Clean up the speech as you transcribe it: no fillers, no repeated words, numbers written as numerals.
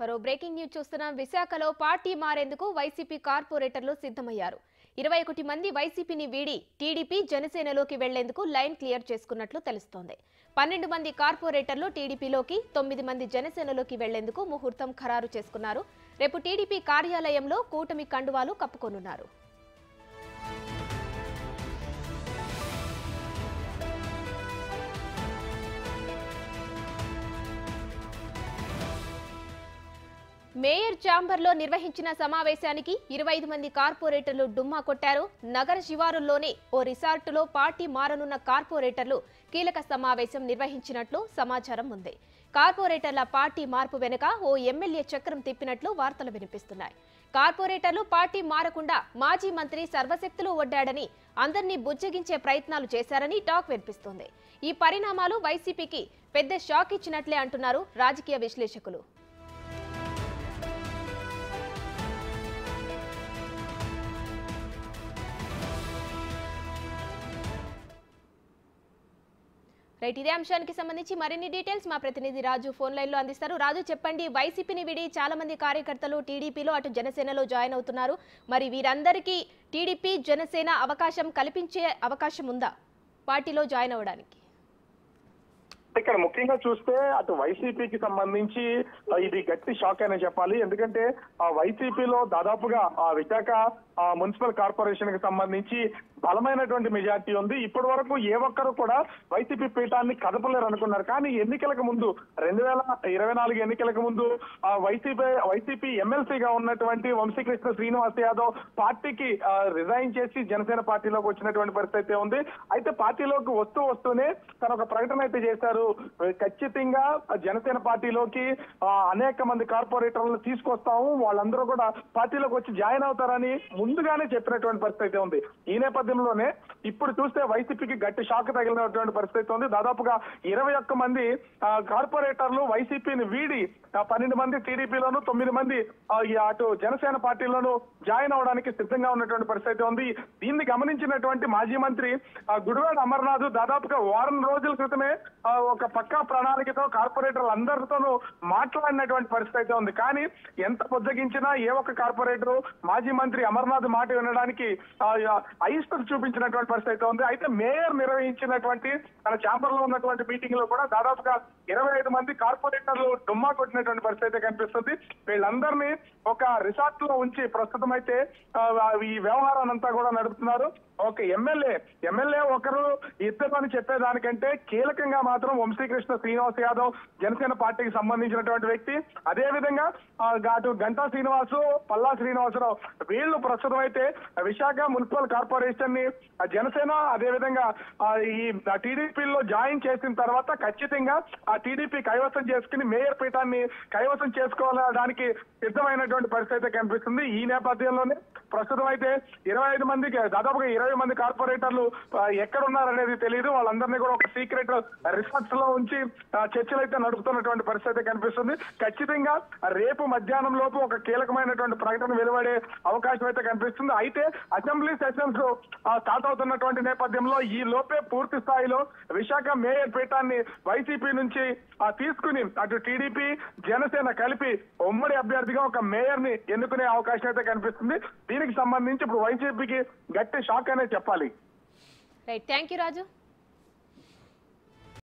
మరో breaking news చూస్తున్నాం. విశాఖలో పార్టీ మారేందుకు వైసీపీ కార్పొరేటర్లు సిద్ధమయ్యారు. 21 మంది వైసీపీని వీడి టీడీపీ జనసేనలోకి వెళ్లేందుకు లైన్ క్లియర్ చేసుకున్నట్లు తెలుస్తోంది. 12 మంది కార్పొరేటర్లు టీడీపీలోకి, 9 మంది జనసేనలోకి వెళ్లేందుకు ముహూర్తం ఖరారు చేసుకున్నారు. రేపు టీడీపీ కార్యాలయంలో కూటమి కండువాలు కప్పుకోనున్నారు. మేయర్ ఛాంబర్లో నిర్వహించిన సమావేశానికి 25 మంది కార్పొరేటర్లు డుమ్మా కొట్టారు. నగర శివారుల్లోని ఓ రిసార్టులో పార్టీ మారనున్న కార్పొరేటర్లు కీలక సమావేశం నిర్వహించినట్లు సమాచారం ఉంది. కార్పొరేటర్ల పార్టీ మార్పు వెనుక ఓ ఎమ్మెల్యే చక్రం తిప్పినట్లు వార్తలు వినిపిస్తున్నాయి. కార్పొరేటర్లు పార్టీ మారకుండా మాజీ మంత్రి సర్వశక్తులు ఒడ్డాడని, అందరినీ బుజ్జగించే ప్రయత్నాలు చేశారని టాక్ వినిపిస్తోంది. ఈ పరిణామాలు వైసీపీకి పెద్ద షాక్ ఇచ్చినట్లే అంటున్నారు రాజకీయ విశ్లేషకులు. రైట్, ఇదే అంశానికి సంబంధించి మరిన్ని డీటెయిల్స్ మా ప్రతినిధి రాజు ఫోన్ లైన్ లో అందిస్తారు. రాజు, చెప్పండి, వైసీపీని విడి చాలా మంది కార్యకర్తలు టీడీపీలో అటు జనసేనలో జాయిన్ అవుతున్నారు. మరి వీరందరికీ టీడీపీ జనసేన అవకాశం కల్పించే అవకాశం ఉందా పార్టీలో జాయిన్ అవ్వడానికి? ఇక్కడ ముఖ్యంగా చూస్తే అటు వైసీపీకి సంబంధించి ఇది గట్టి షాక్ అనే చెప్పాలి. ఎందుకంటే వైసీపీలో దాదాపుగా విశాఖ మున్సిపల్ కార్పొరేషన్ కి సంబంధించి బలమైనటువంటి మెజార్టీ ఉంది. ఇప్పటి వరకు ఏ ఒక్కరు కూడా వైసీపీ పీఠాన్ని కదపలేరు అనుకున్నారు. కానీ ఎన్నికలకు ముందు 2024 ఎన్నికలకు ముందు వైసీపీ ఎమ్మెల్సీగా ఉన్నటువంటి వంశీకృష్ణ శ్రీనివాస్ యాదవ్ పార్టీకి రిజైన్ చేసి జనసేన పార్టీలోకి వచ్చినటువంటి పరిస్థితి ఉంది. అయితే పార్టీలోకి వస్తూనే తన ఒక ప్రకటన అయితే చేశారు. ఖచ్చితంగా జనసేన పార్టీలోకి అనేక మంది కార్పొరేటర్లను తీసుకొస్తాము, వాళ్ళందరూ కూడా పార్టీలోకి వచ్చి జాయిన్ అవుతారని ముందుగానే చెప్పినటువంటి పరిస్థితి ఉంది. ఈ నేపథ్యంలోనే ఇప్పుడు చూస్తే వైసీపీకి గట్టి షాక్ తగిలినటువంటి పరిస్థితి ఉంది. దాదాపుగా 21 మంది కార్పొరేటర్లు వైసీపీని వీడి 12 మంది టీడీపీలోను, 9 మంది అటు జనసేన పార్టీలోను జాయిన్ అవడానికి సిద్ధంగా ఉన్నటువంటి పరిస్థితి ఉంది. దీన్ని గమనించినటువంటి మాజీ మంత్రి గుడివాడ అమర్నాథ్ దాదాపుగా వారం రోజుల క్రితమే ఒక పక్కా ప్రణాళికతో కార్పొరేటర్లు అందరితోనూ మాట్లాడినటువంటి పరిస్థితి ఉంది. కానీ ఎంత బుజ్జగించినా ఏ ఒక్క కార్పొరేటర్ మాజీ మంత్రి అమర్నాథ్ మాట వినడానికి అయిష్టం చూపించినటువంటి పరిస్థితి ఉంది. అయితే మేయర్ నిర్వహించినటువంటి తన ఛాంబర్ లో ఉన్నటువంటి మీటింగ్ లో కూడా దాదాపుగా 25 మంది కార్పొరేటర్లు డుమ్మా కొట్టినటువంటి పరిస్థితి కనిపిస్తుంది. వీళ్ళందరినీ ఒక రిసార్ట్ లో ఉంచి ప్రస్తుతం అయితే ఈ వ్యవహారాన్ని అంతా కూడా నడుపుతున్నారు. ఒక ఎమ్మెల్యే ఒకరు ఇద్దరు అని చెప్పేదానికంటే కీలకంగా మాత్రం వంశీకృష్ణ శ్రీనివాస్ యాదవ్ జనసేన పార్టీకి సంబంధించినటువంటి వ్యక్తి, అదే విధంగా అటు గంటా శ్రీనివాసు, పల్లా శ్రీనివాసరావు, వీళ్ళు ప్రస్తుతం అయితే విశాఖ మున్సిపల్ కార్పొరేషన్ ని జనసేన అదే విధంగా ఈ టీడీపీలో జాయిన్ చేసిన తర్వాత ఖచ్చితంగా ఆ టీడీపీ కైవసం చేసుకుని మేయర్ పీఠాన్ని కైవసం చేసుకోవడానికి సిద్ధమైనటువంటి పరిస్థితి కనిపిస్తుంది. ఈ నేపథ్యంలోనే ప్రస్తుతం అయితే 25 మందికి దాదాపుగా 20 మంది కార్పొరేటర్లు ఎక్కడున్నారనేది తెలియదు. వాళ్ళందరినీ కూడా ఒక సీక్రెట్ రిసార్ట్స్ లో ఉంచి చర్చలు అయితే నడుపుతున్నటువంటి పరిస్థితి కనిపిస్తుంది. ఖచ్చితంగా రేపు మధ్యాహ్నం లోపు ఒక కీలకమైనటువంటి ప్రకటన వెలువడే అవకాశం అయితే కనిపిస్తుంది. అయితే అసెంబ్లీ సెషన్స్ స్టార్ట్ అవుతున్నటువంటి నేపథ్యంలో ఈ లోపే పూర్తి స్థాయిలో విశాఖ మేయర్ పీఠాన్ని వైసీపీ నుంచి తీసుకుని అటు టీడీపీ జనసేన కలిపి ఉమ్మడి అభ్యర్థిగా ఒక మేయర్ ని ఎన్నుకునే అవకాశం అయితే కనిపిస్తుంది. దీనికి సంబంధించి ఇప్పుడు వైసీపీకి గట్టి షాక్ అనే చెప్పాలి. Right, thank you Raju.